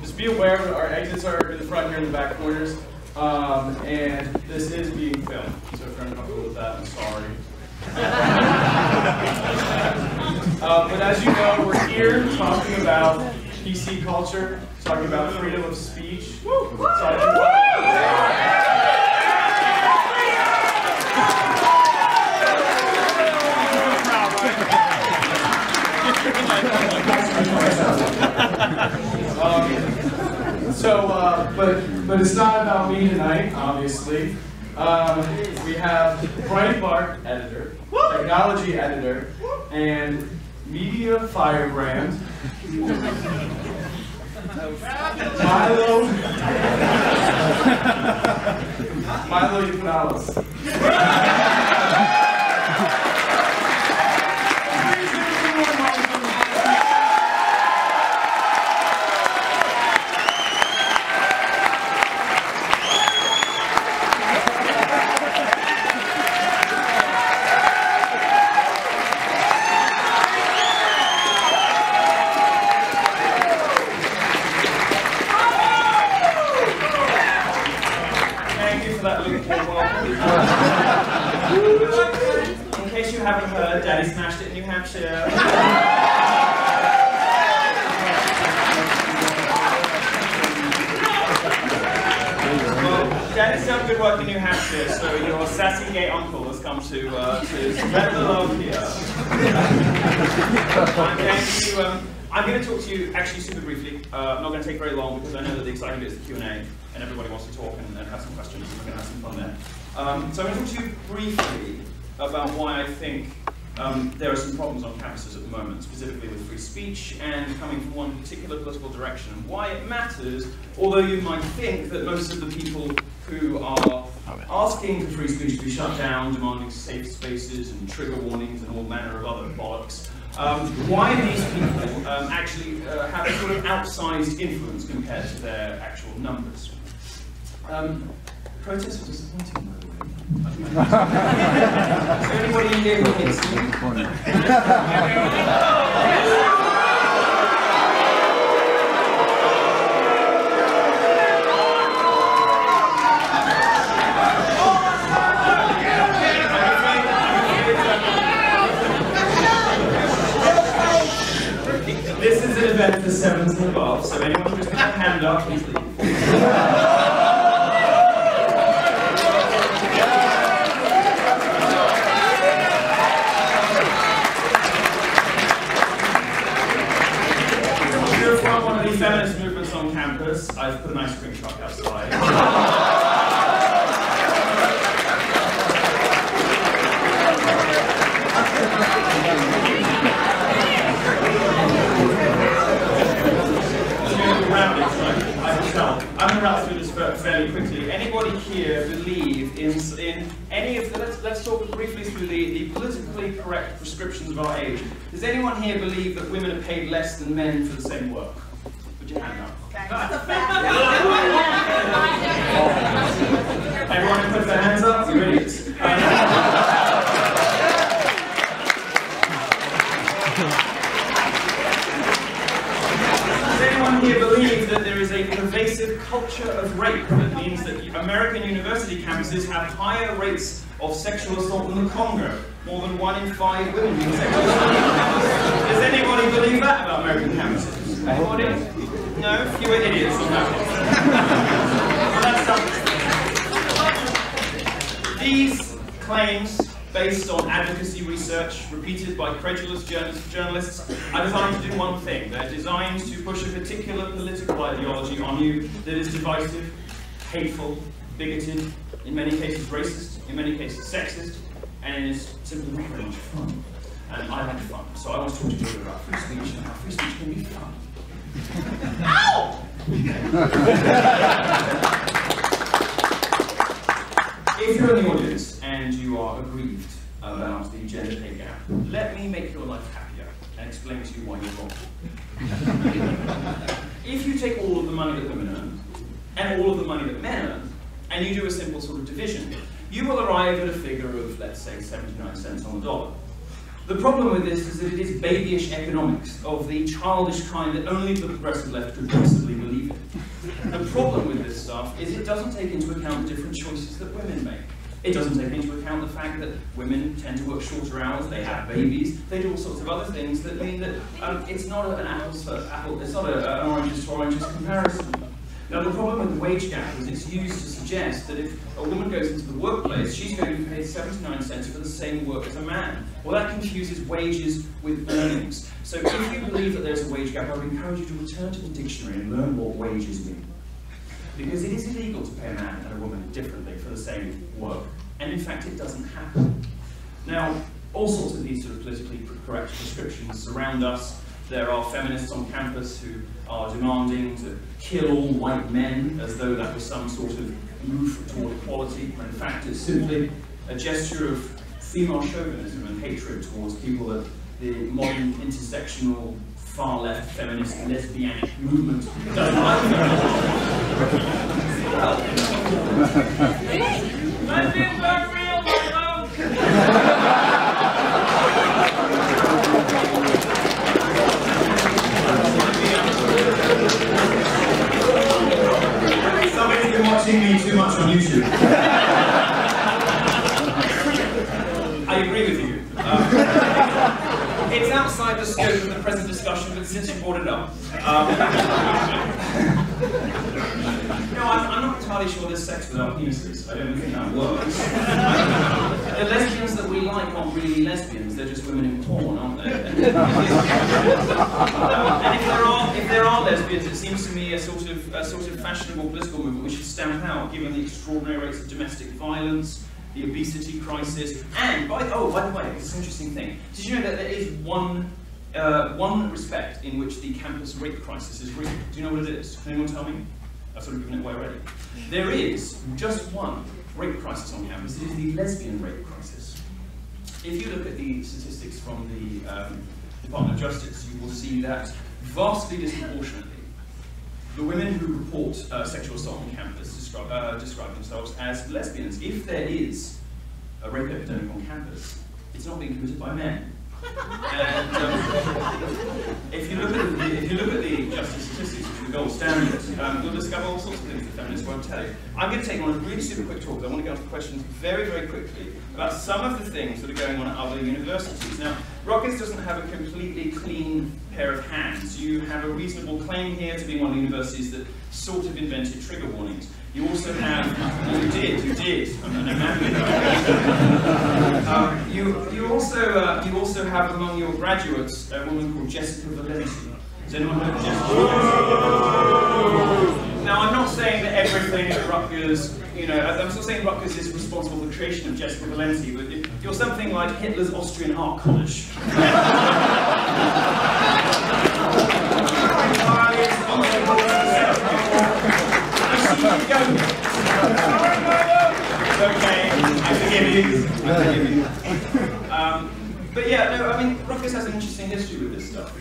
just be aware that our exits are in the front here in the back corners, and this is being filmed. So if you're uncomfortable with that, I'm sorry. But as you know, we're here talking about PC culture, talking about freedom of speech, but it's not about me tonight, obviously. We have Brian Clark, editor, technology editor, and media firebrand, Milo Yiannopoulos. In case you haven't heard, Daddy smashed it in New Hampshire. Well, Daddy's done good work in New Hampshire, so your sassy gay uncle has come to spread the love here. I'm going to talk to you actually super briefly. I'm not going to take very long because I know that the exciting bit is the Q&A and everybody wants to talk and have some questions, and we're going to have some fun there. So I'm going to talk to you briefly about why I think there are some problems on campuses at the moment, specifically with free speech and coming from one particular political direction, and why it matters, although you might think that most of the people who are asking for free speech to be shut down, demanding safe spaces and trigger warnings and all manner of other bollocks, why these people actually have a sort of outsized influence compared to their actual numbers. Protests are disappointing, by the way. Is there anybody in here who hates me? This is an event for sevens and above, so anyone who's got their hand up, please leave. Feminist movements on campus. I've put an ice cream truck outside. I'm going to rattle through this fairly quickly. Anybody here believe in any of the, let's talk briefly through the politically correct prescriptions of our age. Does anyone here believe that women are paid less than men for the same work? Put your hand up. Everyone who puts their hands up, you're idiots. Does anyone here believe that there is a pervasive culture of rape that means that American university campuses have higher rates of sexual assault than the Congo? More than 1 in 5 women being sexually assaulted. Does anybody believe that about American campuses? Anybody? No? Fewer idiots on that one. These claims, based on advocacy research repeated by credulous journalists, are designed to do one thing. They're designed to push a particular political ideology on you that is divisive, hateful, bigoted, in many cases racist, in many cases sexist, and it is simply not very much fun. And I like fun, so I want to talk to you about free speech and how free speech can be fun. Ow! If you're in the audience and you are aggrieved about the gender pay gap, let me make your life happier and explain to you why you're wrong. If you take all of the money that women earn and all of the money that men earn, and you do a simple sort of division, you will arrive at a figure of, let's say, 79 cents on the dollar. The problem with this is that it is babyish economics of the childish kind that only the progressive left could possibly believe in. The problem with this stuff is it doesn't take into account the different choices that women make. It doesn't take into account the fact that women tend to work shorter hours, they have babies, they do all sorts of other things that mean that it's not an apples for apple, it's not an oranges to oranges comparison. Now the problem with the wage gap is it's used to suggest that if a woman goes into the workplace, she's going to be paid 79 cents for the same work as a man. Well, that confuses wages with earnings. So if you believe that there's a wage gap, I would encourage you to return to the dictionary and learn what wages mean. Because it is illegal to pay a man and a woman differently for the same work. And in fact, it doesn't happen. Now, all sorts of these sort of politically correct prescriptions surround us. There are feminists on campus who are demanding to kill all white men as though that was some sort of move toward equality, when in fact it's simply a gesture of female chauvinism and hatred towards people that the modern intersectional far-left feminist lesbianic movement doesn't like. Lesbians are real, Milo! Somebody's been watching me too much on YouTube. I agree with you. It's outside the scope of the present discussion, but since you brought it up. No, I'm not entirely sure there's sex without penises. I don't think that works. The lesbians that we like aren't really lesbians, they're just women in porn, aren't they? And if there are lesbians, it seems to me a sort of fashionable political movement we should stamp out, given the extraordinary rates of domestic violence, the obesity crisis, and by the way, it's an interesting thing. Did you know that there is one respect in which the campus rape crisis is real? Do you know what it is? Can anyone tell me? I've sort of given it away already. There is just one rape crisis on campus. It is the lesbian rape crisis. If you look at the statistics from the Department of Justice, you will see that vastly disproportionately, the women who report sexual assault on campus describe themselves as lesbians. If there is a rape epidemic on campus, it's not being committed by men. And if you look at the justice statistics, which are the gold standard, you'll discover all sorts of things that feminists won't tell you. I'm going to take on a really super quick talk, but I want to get on to questions very, very quickly about some of the things that are going on at other universities. Now, Rutgers doesn't have a completely clean pair of hands. You have a reasonable claim here to be one of the universities that sort of invented trigger warnings. You also have, you did. I'm imagining. You also have among your graduates a woman called Jessica Valenti. Has anyone heard of Jessica? Now, I'm not saying that everything at Rutgers, I'm not saying Rutgers is responsible for the creation of Jessica Valenti, but if you're something like Hitler's Austrian Art College. Okay, I forgive you. But yeah, no, I mean, Rutgers has an interesting history with this stuff.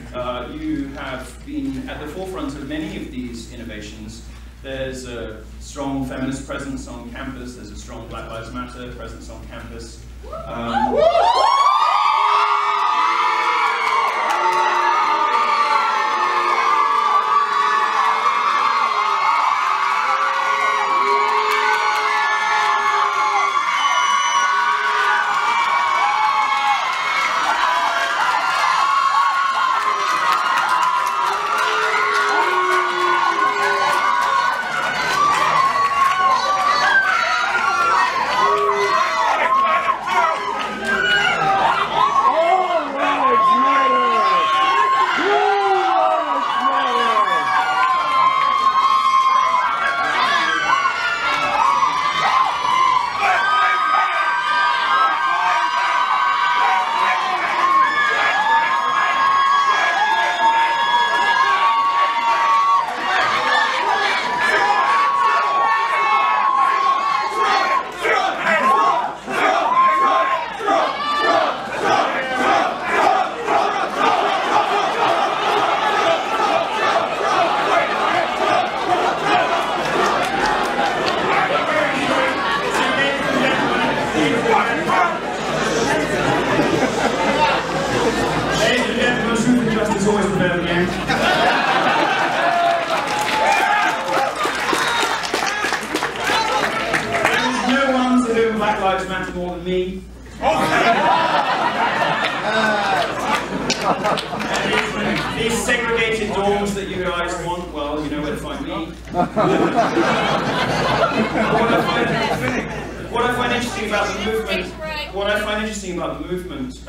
You have been at the forefront of many of these innovations. There's a strong feminist presence on campus. There's a strong Black Lives Matter presence on campus. me. These segregated dorms that you guys want, well, you know where to find me. What I find interesting about the movement,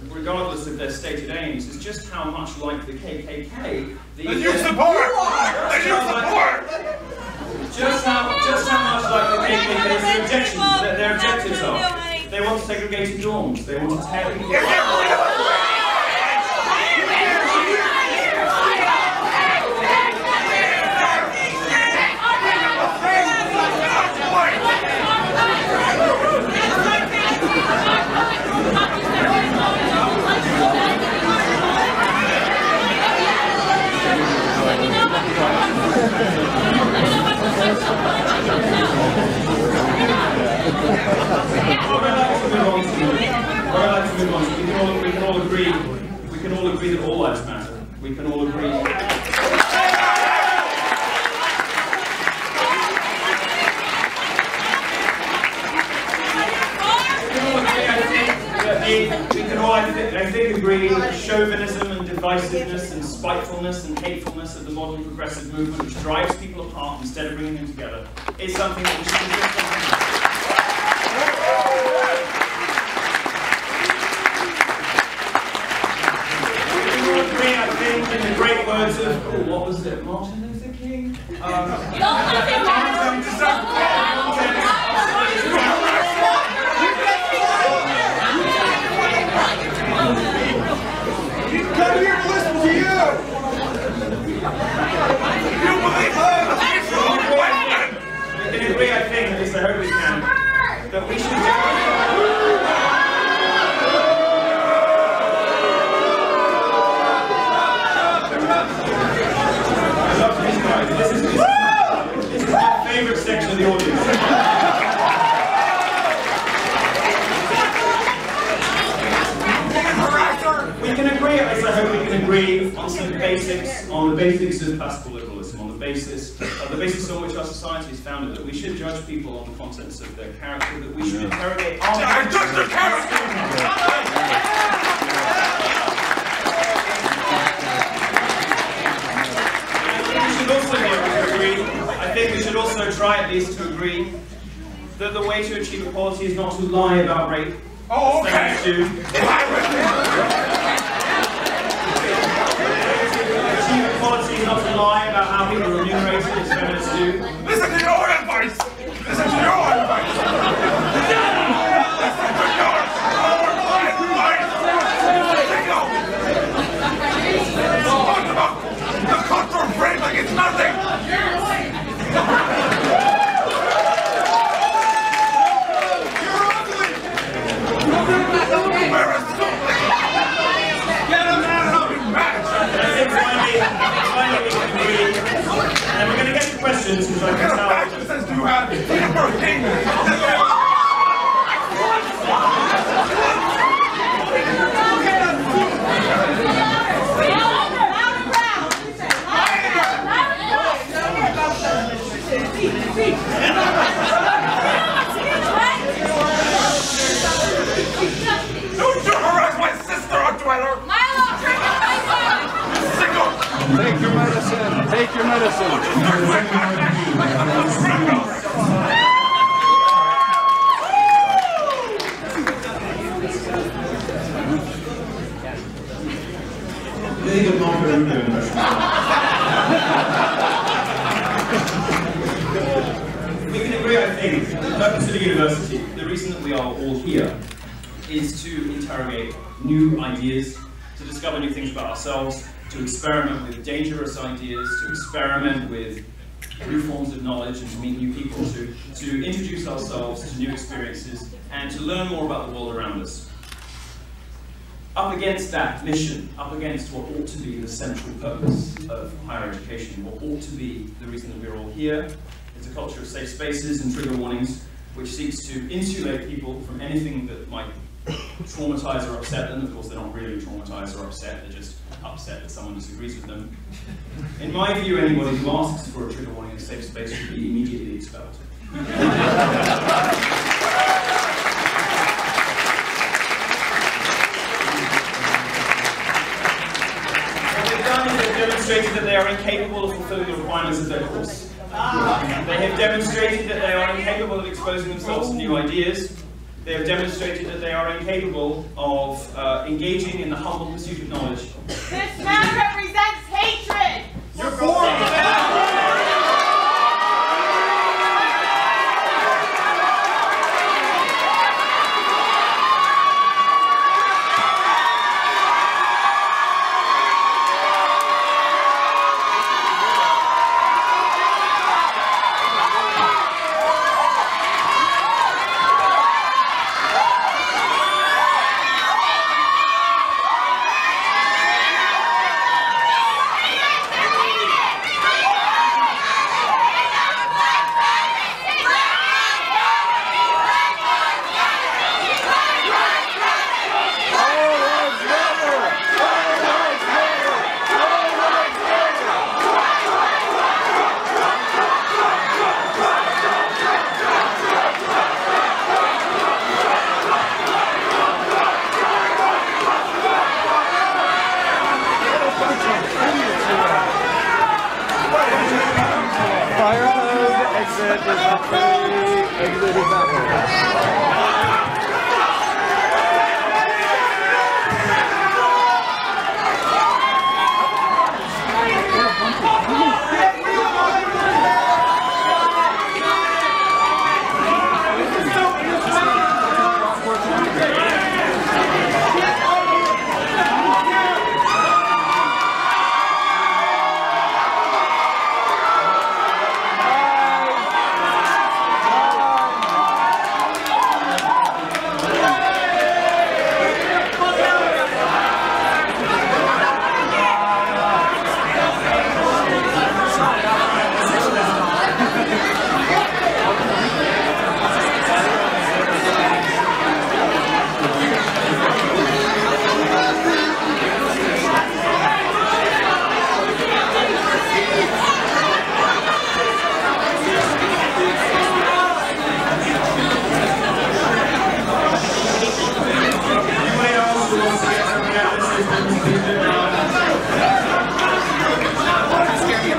regardless of their stated aims, is just how much like the KKK. Just how much like the KKK their objectives are. They want segregated dorms. They want to tear people apart. We can all agree that all lives matter. We can all agree. We can all, I think, agree that chauvinism and divisiveness and spitefulness and hatefulness of the modern progressive movement, which drives people apart instead of bringing them together, is something that we should be doing. In the great words of, what was it, Martin Luther King? He's come here to listen to you! You believe we can agree, I think, at least I hope we can, that we should This is my favorite section of the audience. We can agree, at least I hope we can agree, on some basics, on the basics of classical liberalism, on the basis on which our society is founded, that we should judge people on the contents of their character, that we should interrogate our I think we should also try at least to agree that the way to achieve equality is not to lie about rape. Oh, okay. To achieve equality is not to lie about how people are remunerated, as feminists do. Listen to your advice! Listen to your advice! Listen to your advice! Talk about the cutthroat brain like it's nothing! And we're going to get to questions because I can tell. What kind of access do you have? Don't you harass my sister, Dweller! Milo, turn your face on! Sicko! Take your medicine. Take your medicine. We can agree, I think, the purpose of the university, the reason that we are all here, is to interrogate new ideas, to discover new things about ourselves, to experiment with dangerous ideas, to experiment with new forms of knowledge and to meet new people, to introduce ourselves to new experiences and to learn more about the world around us. Up against that mission, up against what ought to be the central purpose of higher education, what ought to be the reason that we're all here, is a culture of safe spaces and trigger warnings, which seeks to insulate people from anything that might traumatize or upset them. Of course, they're not really traumatized or upset, they're just upset that someone disagrees with them. In my view, anybody who asks for a trigger warning in a safe space should be immediately expelled. demonstrated that they are incapable of fulfilling the requirements of their course. They have demonstrated that they are incapable of exposing themselves to new ideas. They have demonstrated that they are incapable of engaging in the humble pursuit of knowledge. This man represents hatred! You're born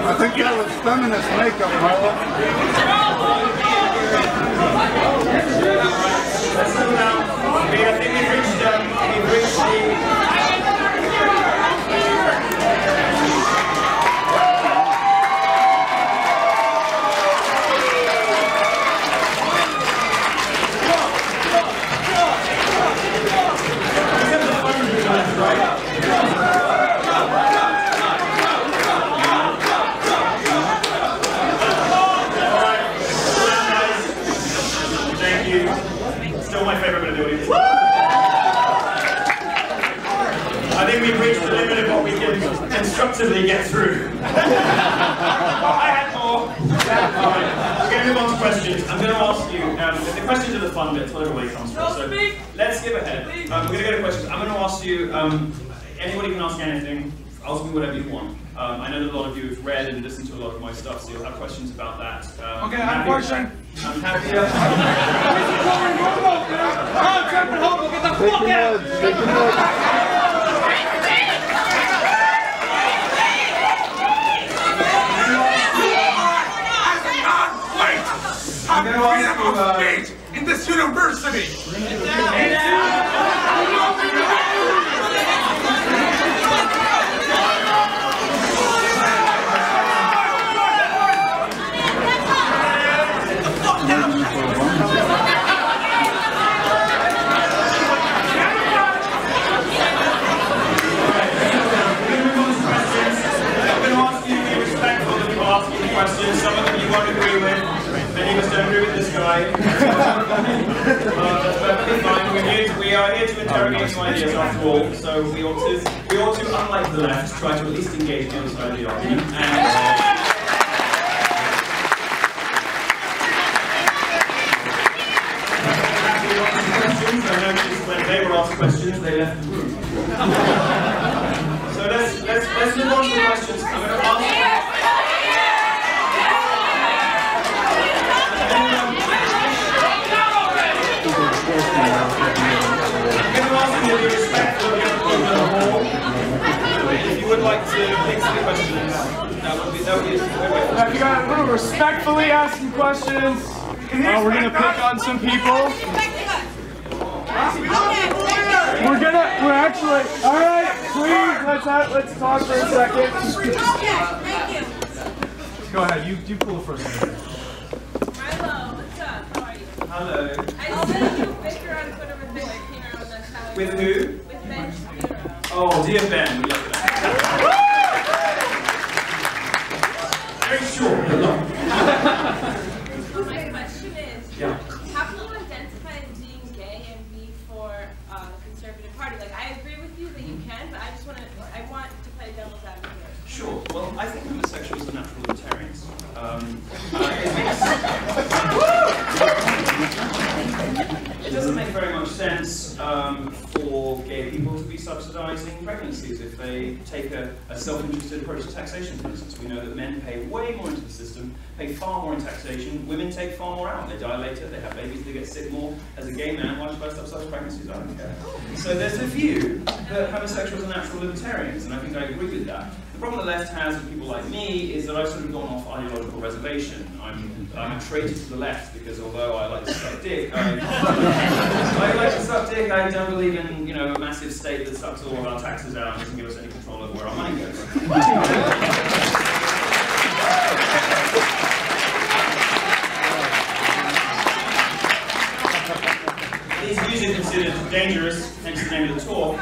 I think that was feminist makeup, Milo. Let's go now. Okay, I think we've reached the... My favorite bit of doing it. I think we've reached the limit of what we can constructively get through. I had more. We're going to move on to questions. I'm going to ask you, the questions are the fun bits, whatever way it comes from. So let's skip ahead. We're going to go to questions. I'm going to ask you, anybody can ask anything. Ask me whatever you want. I know that a lot of you have read and listened to a lot of my stuff, so you'll have questions about that. Okay, I have a question. I'm happy. Get the fuck out! I'm going to ask you, Speech in this university. Questions. Some of them you won't agree with. Many of us don't agree with this guy. That's perfectly fine. We are here to interrogate new ideas after all. So we ought to, unlike the left, try to at least engage the other side of the argument. I noticed when they were asked questions, they left the room. So let's move on to the questions. I'm going to ask. I'm going to ask you to be respectful of the other people in the hall. If you would like like to answer the questions, that would be a good way. Now, if you guys want to respectfully ask some questions, we're going to pick on some people. We're actually, all right, please, let's talk for a second. Go ahead, you pull the first one. Milo, what's up? How are you? Hello. I sent you a picture on Twitter with Ben Shapiro, and that's how I With know. who? With Ben Shapiro. Oh, dear Ben, we love that. Very short, but long. My question is, Yeah. how can you identify as being gay and be for the Conservative Party? Like, I agree with you that you can, but I want to play devil's advocate. Sure. Well, I think homosexuals are natural libertarians. It doesn't make very much sense for gay people to be subsidizing pregnancies if they take a self-interested approach to taxation, for instance. We know that men pay way more into the system, pay far more in taxation. Women take far more out. They die later, they have babies, they get sick more. As a gay man, why should I subsidize pregnancies? I don't care. So there's a view that homosexuals are natural libertarians, and I think I agree with that. The problem the left has with people like me is that I've sort of gone off ideological reservation. I'm a traitor to the left because although I like to suck dick, I don't believe in a massive state that sucks all of our taxes out and doesn't give us any control over where our money goes. These views are considered dangerous, hence the name of the talk.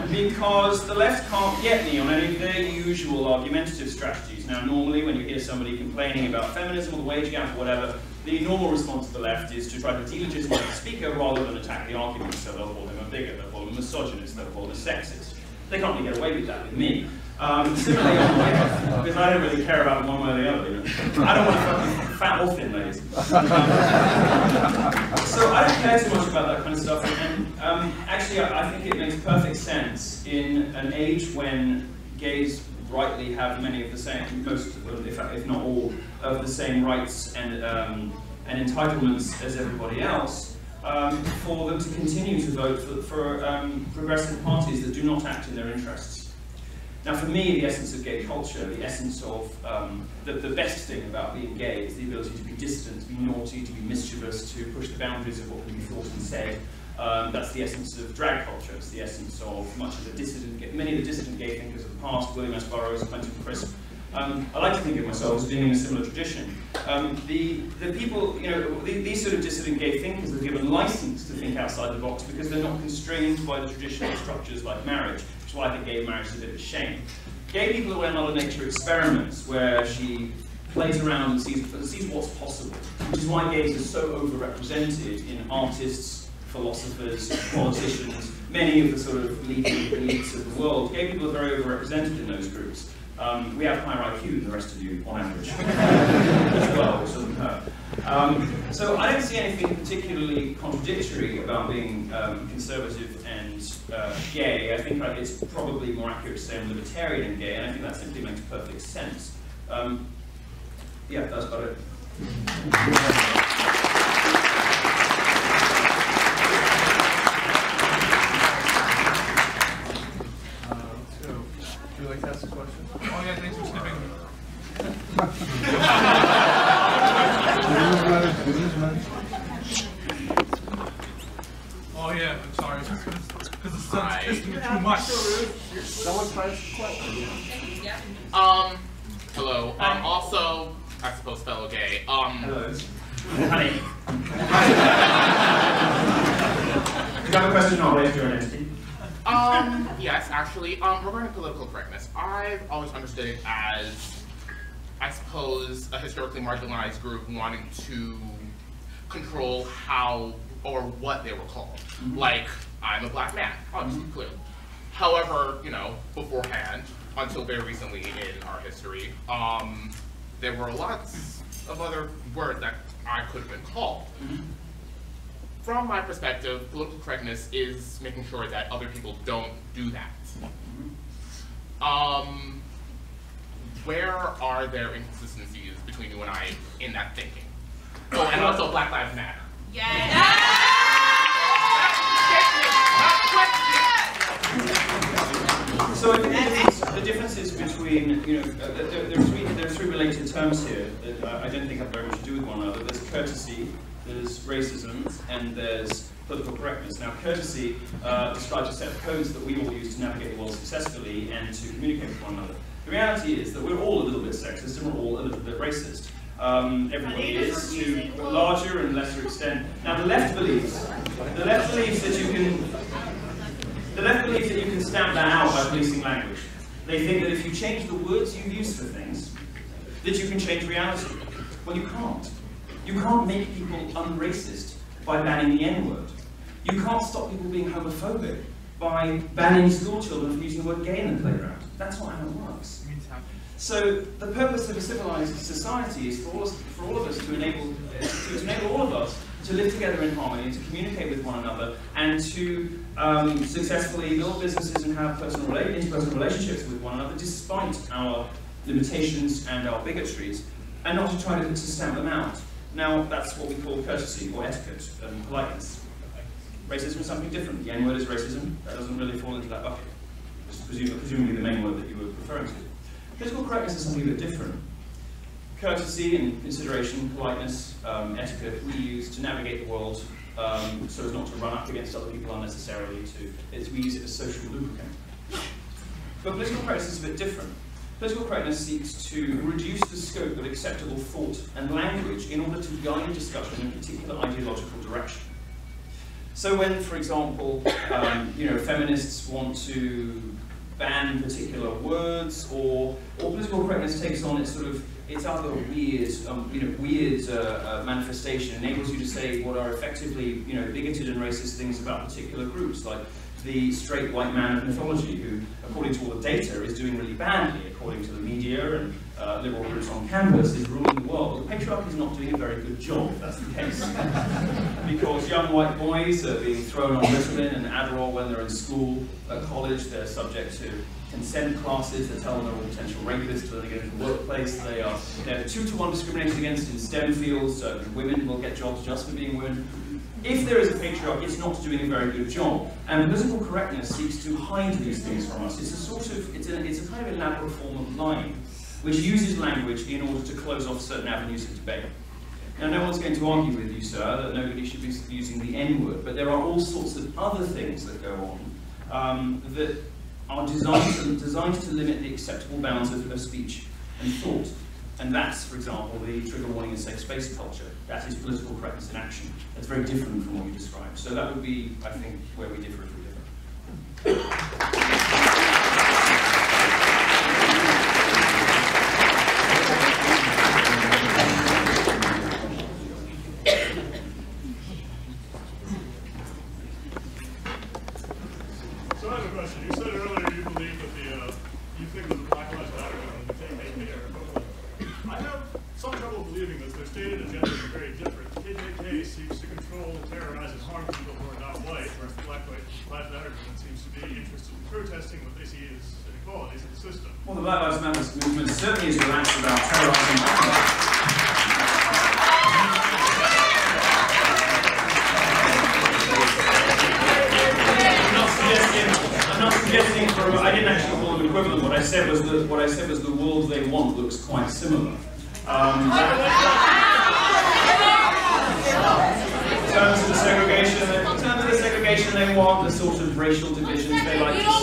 Because the left can't get me on any of their usual argumentative strategies. Now, normally when you hear somebody complaining about feminism or the wage gap or whatever, the normal response of the left is to try to delegitimize the speaker rather than attack the argument. So they'll call him a bigot, they'll call him a misogynist, they'll call him a sexist. They can't really get away with that with me. Similarly on the left, because I don't really care about one way or the other. I don't want to fucking fat or thin, ladies. So I don't care too much about that kind of stuff. And actually, I think it makes perfect sense in an age when gays rightly have many of the same, most, if not all, of the same rights and entitlements as everybody else. For them to continue to vote for progressive parties that do not act in their interests. Now, for me, the essence of gay culture, the essence of the best thing about being gay is the ability to be dissident, to be naughty, to be mischievous, to push the boundaries of what can be thought and said. That's the essence of drag culture. It's the essence of much of the many of the dissident gay thinkers of the past, William S. Burroughs, Quentin Crisp. I like to think of myself as being in a similar tradition. The people, these sort of dissident gay thinkers are given license to think outside the box because they're not constrained by the traditional structures like marriage, which is why I think gay marriage is a bit of a shame. Gay people are where Mother Nature experiments, where she plays around and sees what's possible, which is why gays are so overrepresented in artists, philosophers, politicians, many of the sort of leading elites of the world. Gay people are very overrepresented in those groups. We have higher IQ than the rest of you, on average, as well, which doesn't hurt. So I don't see anything particularly contradictory about being conservative and gay. I think it's probably more accurate to say I'm libertarian and gay, and I think that simply makes perfect sense. Yeah, that's about it. Would you like to ask a question? Oh yeah, thanks for skipping. Oh yeah, I'm sorry. Because the sun's kissing me too much. Someone tries to question. Hello. Also, I suppose fellow gay. Hello. Honey. Do you have a question or raise your identity? Yes, actually, regarding political correctness, I've always understood it as, I suppose, a historically marginalized group wanting to control how or what they were called. Mm-hmm. Like, I'm a black man, obviously, clearly. However, beforehand, until very recently in our history, there were lots of other words that I could have been called. Mm-hmm. From my perspective, political correctness is making sure that other people don't do that. Where are there inconsistencies between you and I in that thinking? Oh, and also Black Lives Matter. Yes! So I think the differences between, there are three related terms here that I don't think have very much to do with one another. There's courtesy, there's racism, and there's political correctness. Now, courtesy describes a set of codes that we all use to navigate the world successfully and to communicate with one another. The reality is that we're all a little bit sexist and we're all a little bit racist. Everybody is, to a larger and lesser extent. Now, the left believes that you can stamp that out by policing language. They think that if you change the words you use for things, that you can change reality. Well, you can't. You can't make people unracist by banning the N-word. You can't stop people being homophobic by banning school children from using the word gay in the playground. That's not how it works. So the purpose of a civilized society is for all of us to enable all of us to live together in harmony and to communicate with one another and to successfully build businesses and have interpersonal relationships with one another despite our limitations and our bigotries, and not to try to stamp them out. Now, that's what we call courtesy or etiquette and politeness. Racism is something different. The N-word is racism. That doesn't really fall into that bucket. It's presumably the main word that you were referring to. Political correctness is something a bit different. Courtesy and consideration, politeness, etiquette, we use to navigate the world so as not to run up against other people unnecessarily. We use it as social lubricant. But political correctness is a bit different. Political correctness seeks to reduce the scope of acceptable thought and language in order to guide discussion in a particular ideological direction. So when, for example, feminists want to ban particular words, or political correctness takes on its other weird manifestation, enables you to say what are effectively bigoted and racist things about particular groups, like the straight white man of mythology, who, according to all the data, is doing really badly, according to the media and liberal groups on campus, is ruling the world. The patriarchy is not doing a very good job, if that's the case. Because young white boys are being thrown on Ritalin and Adderall when they're in school. At college, they're subject to consent classes that tell them they're all potential rapists when they get into the workplace. They're 2-to-1 discriminated against in STEM fields, so women will get jobs just for being women. If there is a patriarchy, it's not doing a very good job. And political correctness seeks to hide these things from us. It's a kind of elaborate form of lying, which uses language in order to close off certain avenues of debate. Now, no one's going to argue with you, sir, that nobody should be using the N-word, but there are all sorts of other things that go on that are designed to limit the acceptable bounds of speech and thought. And that's, for example, the trigger warning and safe space culture. That is political correctness in action. That's very different from what you described. So that would be, I think, where we differ if we differ. So I have a question. You said earlier you believe that you think that the Black Lives Matter movement and the KKK are equivalent. I have some trouble believing this. Their stated agenda is very different. The KKK seeks to control, terrorize, and harm people who are not white, whereas the Black Lives Matter movement seems to be interested in protesting what they see as inequalities in the system. Well, the Black Lives Matter movement certainly is relaxed about terrorizing black I didn't actually call them equivalent. What I said was the world they want looks quite similar. In terms of the segregation they want, the sort of racial divisions they like to show.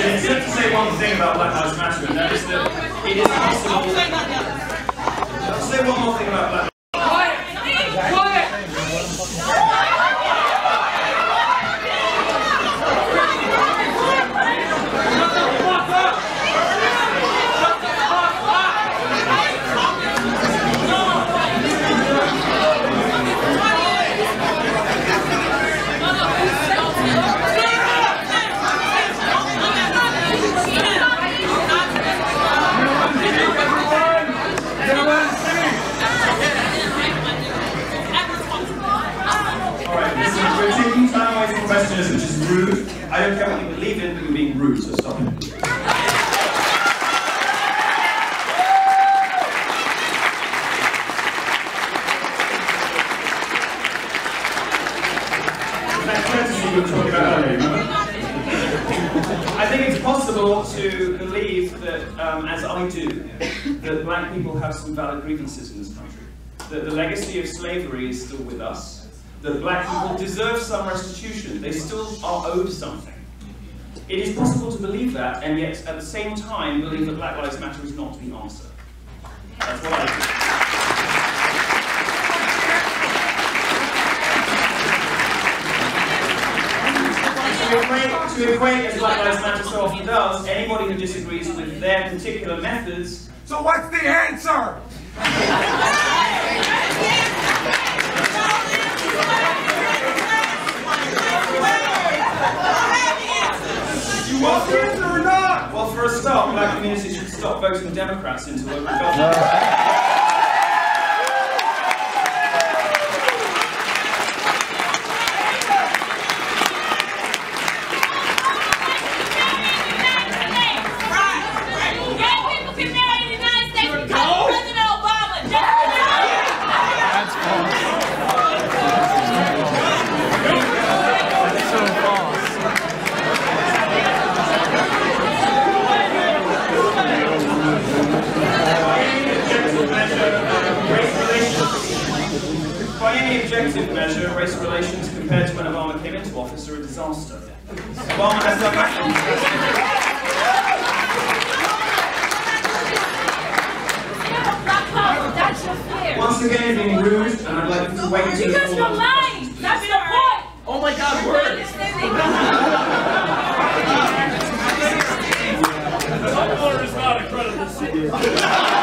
Except to say one thing about Black Lives Matter, and that is that it is possible. I'll say one more thing about Black Lives Matter. questioners, which is rude. I don't care what you believe in, but you're being rude, so stop it. I think it's possible to believe that, as I do, that black people have some valid grievances in this country. That the legacy of slavery is still with us. That black people deserve some restitution. They still are owed something. It is possible to believe that, and yet at the same time believe that Black Lives Matter is not the answer. That's what I do. To equate, as Black Lives Matter so often does, anybody who disagrees with their particular methods. So what's the answer? You want the answer or not? Well, for a start, black communities should stop voting Democrats into local government. By any objective measure, race relations compared to when Obama came into office are a disaster. Obama has done nothing. Once again, being rude, and I'd like to wait until because you're lying. That's the point. Oh my God, words! Tumblr is not a credible source.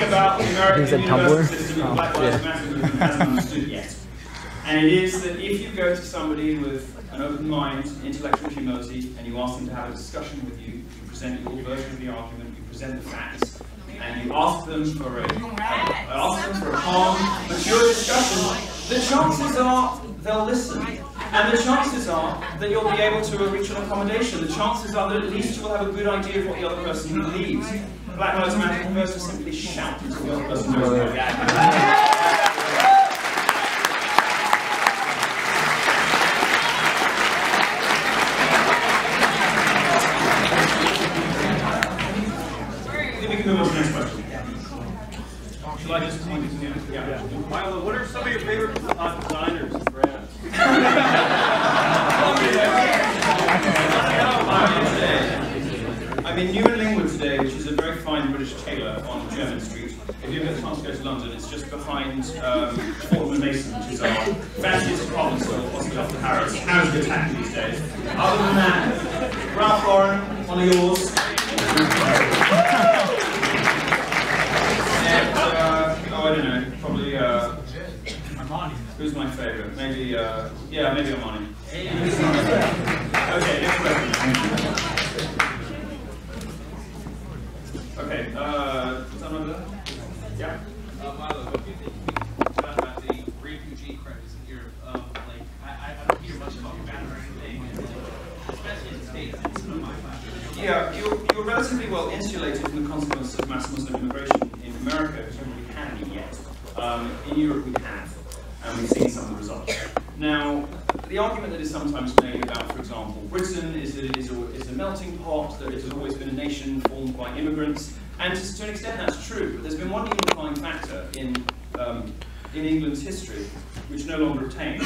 About the American university system of Black Lives Matter movement hasn't understood yet. And it is that if you go to somebody with an open mind, intellectual humility, and you ask them to have a discussion with you, you present your version of the argument, you present the facts, and you ask them for a calm, mature discussion, the chances are they'll listen. And the chances are that you'll be able to reach an accommodation. The chances are that at least you will have a good idea of what the other person believes. Black Lives Matter prefers to simply shout until the other person knows what we can move on to the next question. Shall I just point it to the end? Yeah. Milo, what are some of your favorite designers and brands? I'm in Newman today, which is a very fine British tailor on Jermyn Street. If you ever get the chance to go to London, it's just behind Fortnum & Mason, which is our fanciest department store, possibly after Harrods. Harrods get attacked these days. Other than that, Ralph Lauren, one of yours. And, oh, I don't know, probably, Armani. Who's my favourite? Maybe, yeah, maybe Armani. Okay, next question. Okay, someone over there? Yeah? Milo, what do you think about the refugee crisis in Europe? Like, I don't hear much about that or anything, and, especially in the States. Yeah, you're relatively well insulated from the consequences of mass Muslim immigration in America, because we haven't really had any yet. In Europe we have, and we've seen some of the results. Now, the argument that is sometimes made about, for example, Britain is that it is a melting pot, that it has always been a nation formed by immigrants, and to an extent that's true, but there's been one unifying factor in England's history, which no longer obtained.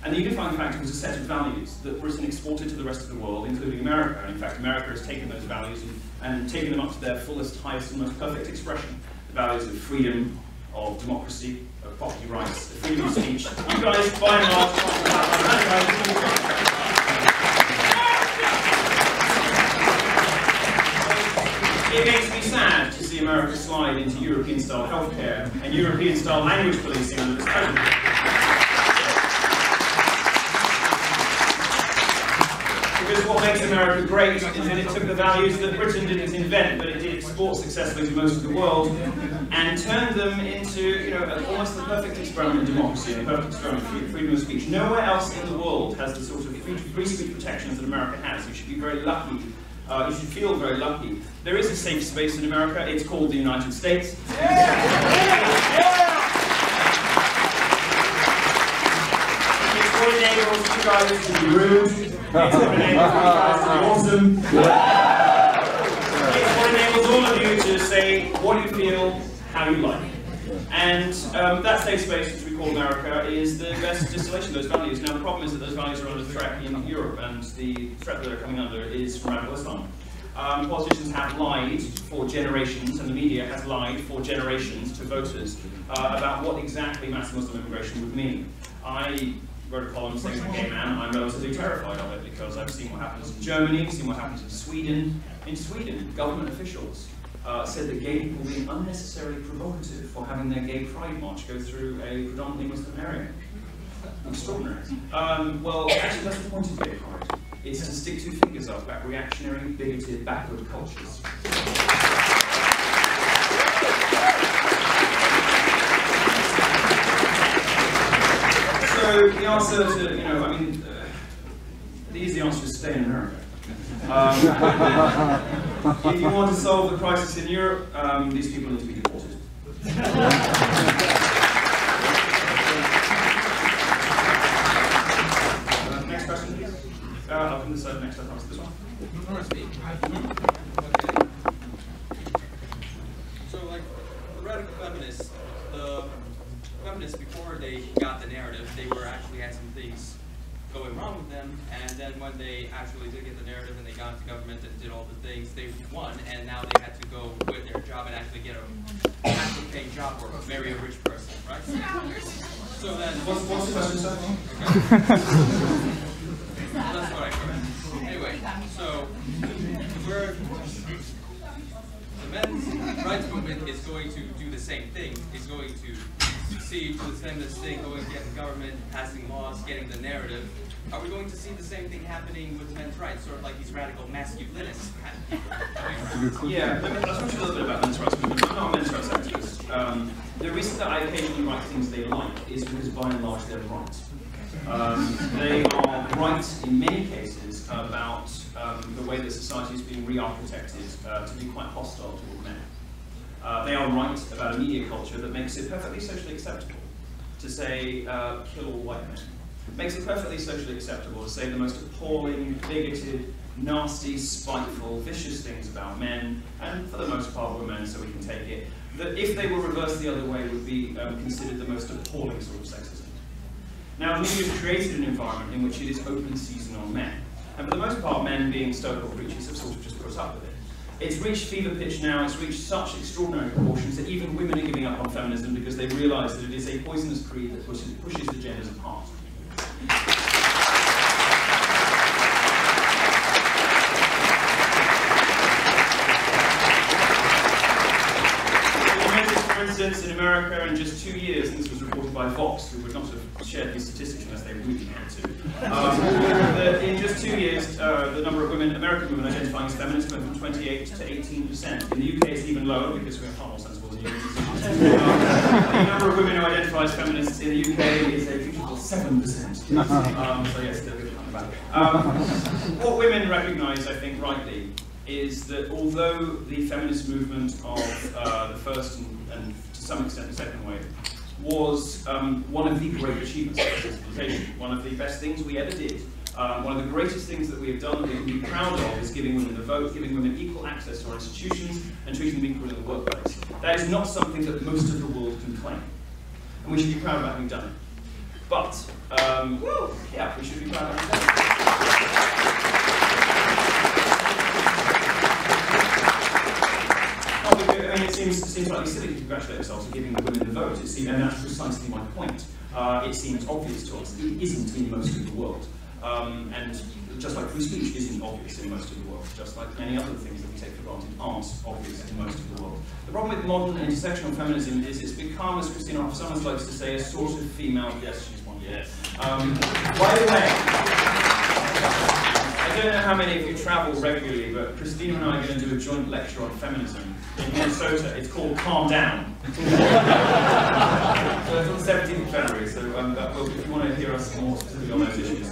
And the unifying factor was a set of values that Britain exported to the rest of the world, including America. And in fact, America has taken those values and taken them up to their fullest, highest, and most perfect expression. The values of freedom, of democracy, of property rights, of freedom of speech. You guys, by and large, it makes me sad to see America slide into European-style healthcare and European-style language policing under this president. Because what makes America great is that it took the values that Britain didn't invent, but it did export successfully to most of the world, and turned them into, you know, almost the perfect experiment in democracy, a perfect experiment for freedom of speech. Nowhere else in the world has the sort of free speech protections that America has. You should be very lucky. You should feel very lucky. There is a safe space in America. It's called the United States. It's what enables you guys to be rude. It's what enables you guys to be awesome. It's what enables all of you to say what you feel, how you like. And that safe space, which we call America, is the best distillation of those values. Now, the problem is that those values are under threat in Europe, and the threat that they're coming under is from radical Islam. Politicians have lied for generations, and the media has lied for generations to voters about what exactly mass Muslim immigration would mean. I wrote a column saying, as a gay man, I'm relatively terrified of it, because I've seen what happens in Germany, I've seen what happens in Sweden. In Sweden, government officials said that gay people were being unnecessarily provocative for having their gay pride march go through a predominantly Muslim area. Extraordinary. Well, actually, that's the point of gay pride. It's to stick two fingers up at reactionary, bigoted, backward cultures. So the answer to, you know, I mean, the easy answer is stay in America. If you want to solve the crisis in Europe, these people need to be deported. Next question, please. I'll come this side next. I'll answer this one. So, like, the radical feminists, before they got the narrative, they actually had some things going wrong with them, and then when they actually did get the narrative and they got into government and did all the things, they won, and now they had to go quit their job and actually get a actually paying job or marry a rich person, right? So then, what's the question, sir? Okay. That's what I heard. Anyway, so the men's rights movement is going to do the same thing. It's going to succeed to the feminist thing, going to get the government, passing laws, getting the narrative. Are we going to see the same thing happening with men's rights, sort of like these radical masculinists? Yeah, I'll talk to you a little bit about men's rights movement. I'm not a men's rights activist. The reason that I occasionally write things they like is because, by and large, they're right. They are right in many cases about the way that society is being re-architected to be quite hostile toward men. They are right about a media culture that makes it perfectly socially acceptable to say, kill all white men. Makes it perfectly socially acceptable to say the most appalling, bigoted, nasty, spiteful, vicious things about men, and for the most part women, so we can take it, that if they were reversed the other way would be considered the most appalling sort of sexism. Now, the media has created an environment in which it is open season on men. And for the most part, men being stoical creatures have sort of just put up with it. It's reached fever pitch now, it's reached such extraordinary proportions that even women are giving up on feminism because they realise that it is a poisonous creed that pushes the genders apart. For instance, in America, in just 2 years, and this was reported by Vox, who would not have shared these statistics unless they really had to, in just 2 years, the number of American women identifying as feminists went from 28 to 18%. In the UK, it's even lower because we're far more sensible than you. The number of women who identify as feminists in the UK is a beautiful 7%. So yes, they're really on the back. What women recognise, I think, rightly, is that although the feminist movement of the first and to some extent the second wave was one of the great achievements of civilization, one of the best things we ever did, one of the greatest things that we have done that we can be proud of is giving women the vote, giving women equal access to our institutions, and treating them equally in the workplace. That is not something that most of the world can claim, and we should be proud of having done it. But, yeah, we should be proud of having done it. I mean, it seems slightly silly to congratulate ourselves on giving the women the vote. And that's precisely my point. It seems obvious to us. It isn't in most of the world. And just like free speech isn't obvious in most of the world, just like many other things that we take for granted aren't obvious in most of the world. The problem with modern intersectional feminism is it's become, as Christina Hoff-Summers likes to say, a sort of female, yes, she's one, yes. By the way, I don't know how many of you travel regularly, but Christina and I are going to do a joint lecture on feminism in Minnesota. It's called Calm Down. So it's on the 17th of February, so if you want to hear us more specifically on those issues.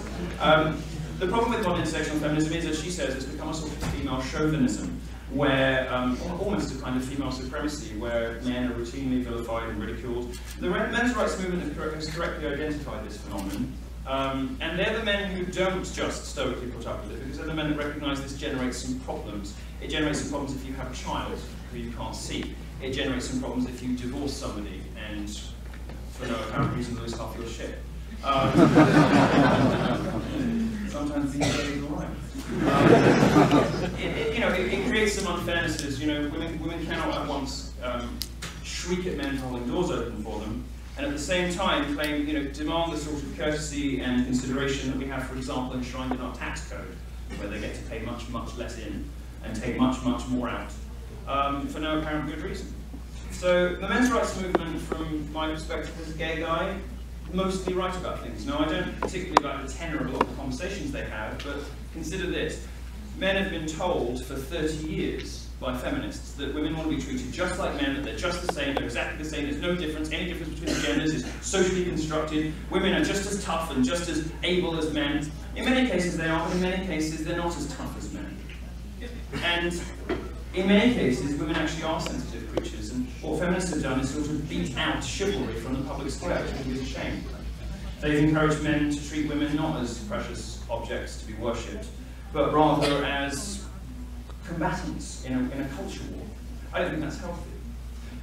The problem with modern intersectional feminism is, as she says, it's become a sort of female chauvinism, where almost a kind of female supremacy, where men are routinely vilified and ridiculed. The men's rights movement has correctly identified this phenomenon, and they're the men who don't just stoically put up with it, because they're the men that recognise this generates some problems. It generates some problems if you have a child who you can't see. It generates some problems if you divorce somebody and, for no apparent reason, lose half your shit. Sometimes these days are right. It creates some unfairnesses. Women cannot at once shriek at men for holding doors open for them, and at the same time claim, demand the sort of courtesy and consideration that we have, for example, enshrined in our tax code, where they get to pay much, much less in and take much, much more out for no apparent good reason. So the men's rights movement, from my perspective as a gay guy, mostly right about things. Now, I don't particularly like the tenor of a lot of the conversations they have, but consider this. Men have been told for 30 years by feminists that women want to be treated just like men, that they're just the same, they're exactly the same, there's no difference, any difference between the genders is socially constructed, women are just as tough and just as able as men. In many cases they are, but in many cases they're not as tough as men. And in many cases, women actually are sensitive creatures, and what feminists have done is sort of beat out chivalry from the public square, which I think is a shame. They've encouraged men to treat women not as precious objects to be worshipped, but rather as combatants in a culture war. I don't think that's healthy.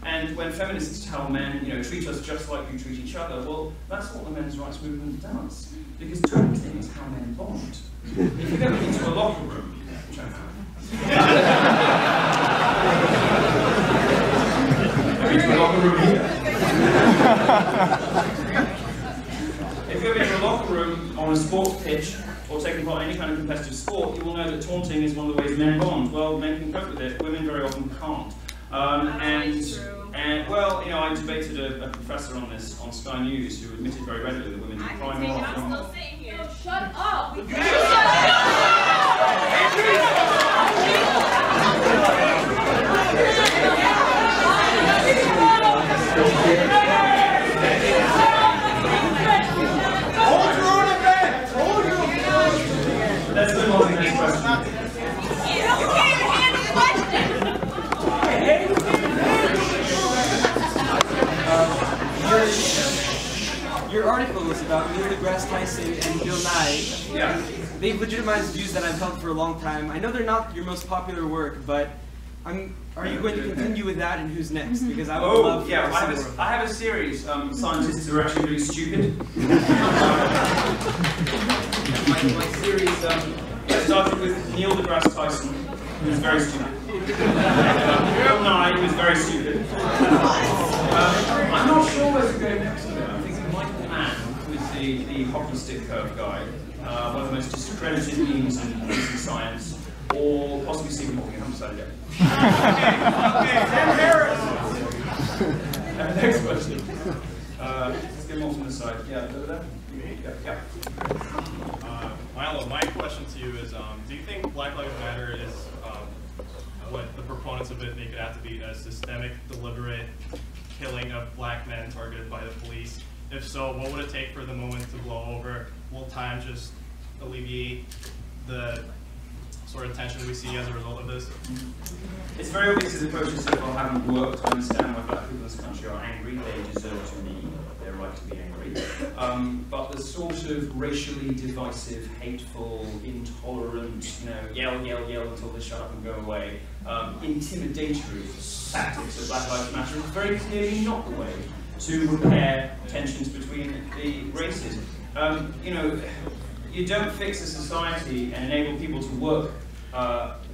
And when feminists tell men, treat us just like you treat each other, well, that's what the men's rights movement does. Because taunting is how men bond. If you go into a locker room, which I have, if you go into a locker room on a sports pitch or taking part in any kind of competitive sport, you will know that taunting is one of the ways men bond. Well, men can cope with it, women very often can't. Well, I debated a professor on this on Sky News who admitted very readily that women do cry more often. I'm still sitting here. No, shut up! Let's move on to the next question. Your article was about Neil deGrasse Tyson and Bill Nye. Yeah. They've legitimized views that I've held for a long time. I know they're not your most popular work, but are you going to continue with that, and who's next? Because I would love to I have a series. Scientists who are actually really stupid. my series started with Neil deGrasse Tyson, who was very stupid. Bill Nye, who was very stupid. I'm not sure where to go next with it. I'm thinking Michael Mann, who is the hockey stick curve guy, one of the most discredited memes in science, or possibly Stephen Hawking. I haven't decided yet. Okay, Sam Harris. Next question. Let's get more from the side. Yeah, over there. Yeah. Milo, my question to you is, do you think Black Lives Matter is what the proponents of it make it out to be, a systemic, deliberate killing of black men targeted by the police? If so, what would it take for the movement to blow over? Will time just alleviate the sort of tension we see as a result of this? It's very obvious that the approaches so far haven't worked. I understand why black people in this country are angry. They deserve to be. They're right to be angry. But the sort of racially divisive, hateful, intolerant, yell until they shut up and go away, intimidatory tactics of Black Lives Matter is very clearly not the way to repair tensions between the races. You don't fix a society and enable people to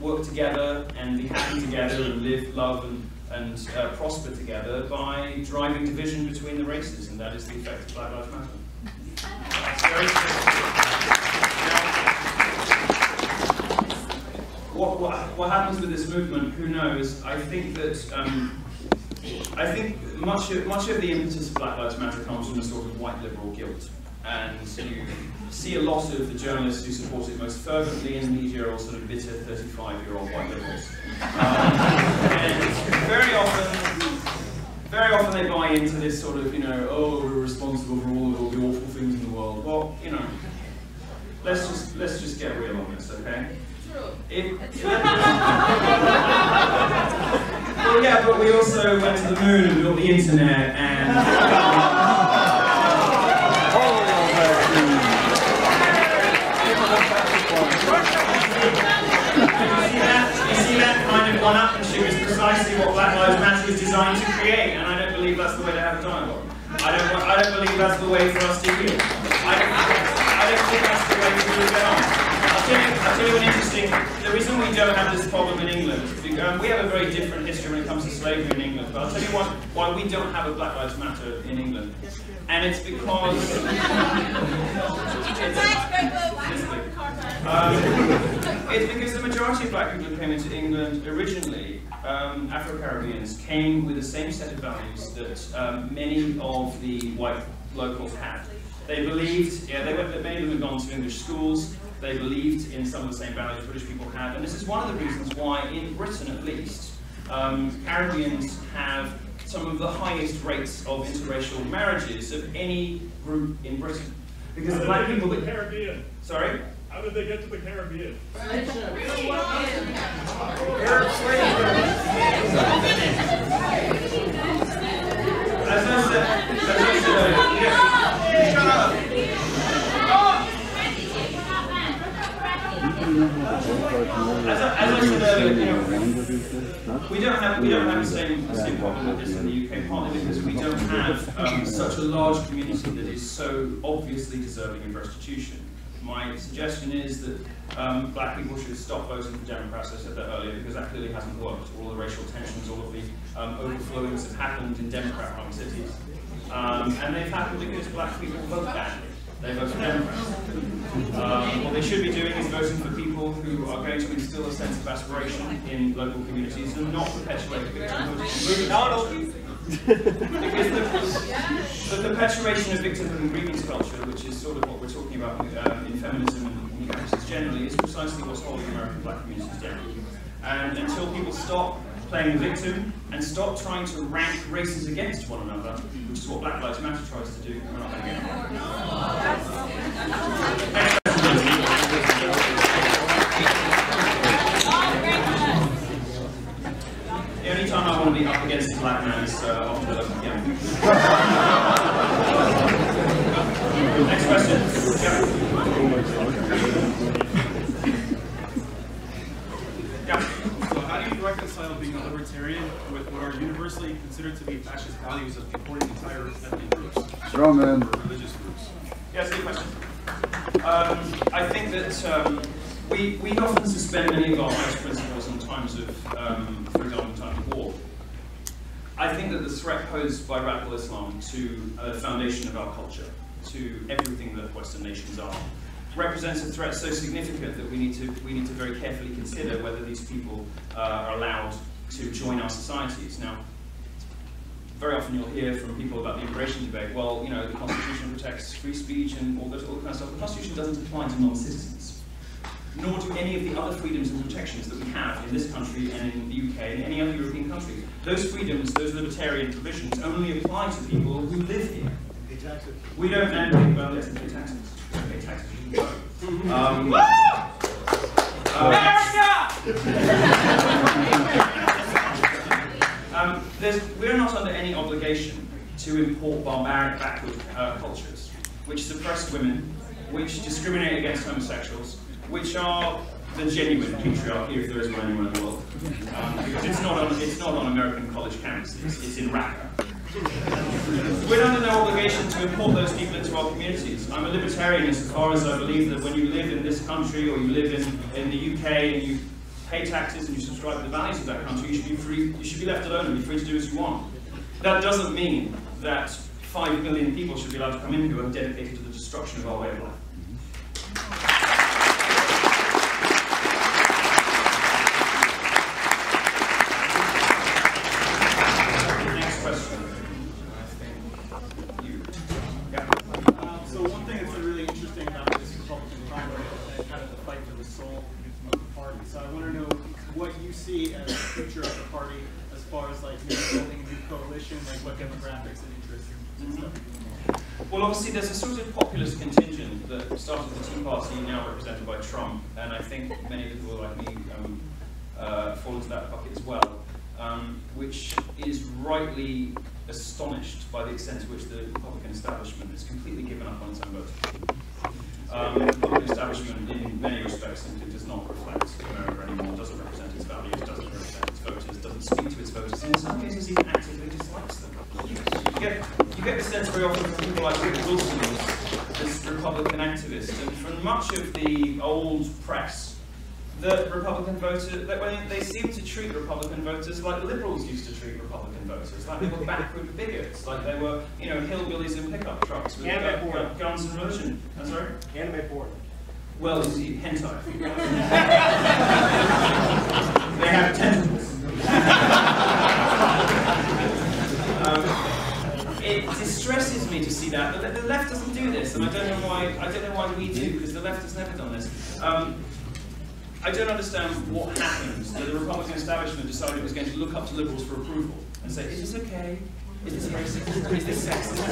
work together and be happy together and live, love, and prosper together by driving division between the races, and that is the effect of Black Lives Matter. That's very simple. What happens with this movement? Who knows? I think that much of the impetus of Black Lives Matter comes from a sort of white liberal guilt, and see a lot of the journalists who support it most fervently in the media are all sort of bitter 35-year-old white liberals. And very often they buy into this sort of, oh, we're responsible for all the awful things in the world. Well, let's just get real on this, okay? Well, yeah, but we also went to the moon and built the internet and... You see that kind of one-upmanship is precisely what Black Lives Matter is designed to create, and I don't believe that's the way to have a dialogue. I don't believe that's the way for us to heal. I don't think that's the way to really get on. I'll tell you an interesting, the reason we don't have this problem in England, we have a very different history when it comes to slavery in England, but I'll tell you why we don't have a Black Lives Matter in England. And it's because... it's because the majority of black people who came into England originally, Afro-Caribbeans, came with the same set of values that many of the white locals had. They believed, many of them had gone to English schools, they believed in some of the same values British people have, and this is one of the reasons why, in Britain at least, Caribbeans have some of the highest rates of interracial marriages of any group in Britain. Because the black people that... Caribbean. Sorry? How did they get to the Caribbean? As I said earlier, we don't have the same problem with this in the UK, partly because we don't have such a large community that is so obviously deserving of restitution. My suggestion is that black people should stop voting for Democrats, I said that earlier, because that clearly hasn't worked. All the racial tensions, all of the overflowings have happened in Democrat-run cities. And they've happened because black people vote badly. They vote for Democrats. What they should be doing is voting for people who are going to instill a sense of aspiration in local communities and not perpetuate victimhood. Because the perpetuation of victimhood and grievance culture, which is sort of what we're talking about in feminism and communities generally, is precisely what's holding American black communities down. And until people stop playing the victim and stop trying to rank races against one another, which is what Black Lives Matter tries to do, we're not going to get it. The only time I want to be up against a black man is after the local game. Next question. Yeah. So how do you reconcile being a libertarian with what are universally considered to be fascist values of importing entire ethnic groups? Strong man. Or religious groups? Yeah, that's a good question. I think that we often suspend many of our rights principles in times of, for example, in times of war. I think that the threat posed by radical Islam to the foundation of our culture, to everything that Western nations are, represents a threat so significant that we need to very carefully consider whether these people are allowed to join our societies. Now, very often you'll hear from people about the immigration debate, well, the Constitution protects free speech and all that kind of stuff. The Constitution doesn't apply to non-citizens, nor do any of the other freedoms and protections that we have in this country and in the UK and any other European country. Those freedoms, those libertarian provisions, only apply to people who live here. We don't mandate, well, yes, pay taxes. Pay taxes, you can vote. We're not under any obligation to import barbaric, backward cultures, which suppress women, which discriminate against homosexuals, which are the genuine patriarchy, if there is one anywhere in the world. Because it's not on American college campuses, it's in Raqqa. We're under no obligation to import those people into our communities. I'm a libertarian insofar as I believe that when you live in this country or you live in the UK and you pay taxes and you subscribe to the values of that country, you should be free. You should be left alone and be free to do as you want. That doesn't mean that 5 million people should be allowed to come in who are dedicated to the destruction of our way of life. Next question. So one thing that's really interesting about this obviously there's a sort of populist contingent that started the Tea Party, now represented by Trump, and I think many people like me fall into that bucket as well, which is rightly astonished by the extent to which the Republican establishment has completely given up on its own vote. The Republican establishment, in many respects, simply does not reflect America anymore, doesn't represent its values, doesn't represent its voters, doesn't speak to its voters, and in some cases even actively dislikes them. You get the sense very often from people like Rick Wilson, this Republican activist, and from much of the old press, that Republican voters, that when they seem to treat Republican voters like liberals used to treat Republican voters, like they were backward bigots, like they were, you know, hillbillies in pickup trucks with guns and religion. I'm sorry? Anime porn. Well, you see, hentai. They have tentacles. It distresses me to see that. The left doesn't do this, and I don't know why we do, because the left has never done this. I don't understand what happened that the Republican establishment decided it was going to look up to liberals for approval and say, is this okay? Is this racist? Is this sexist?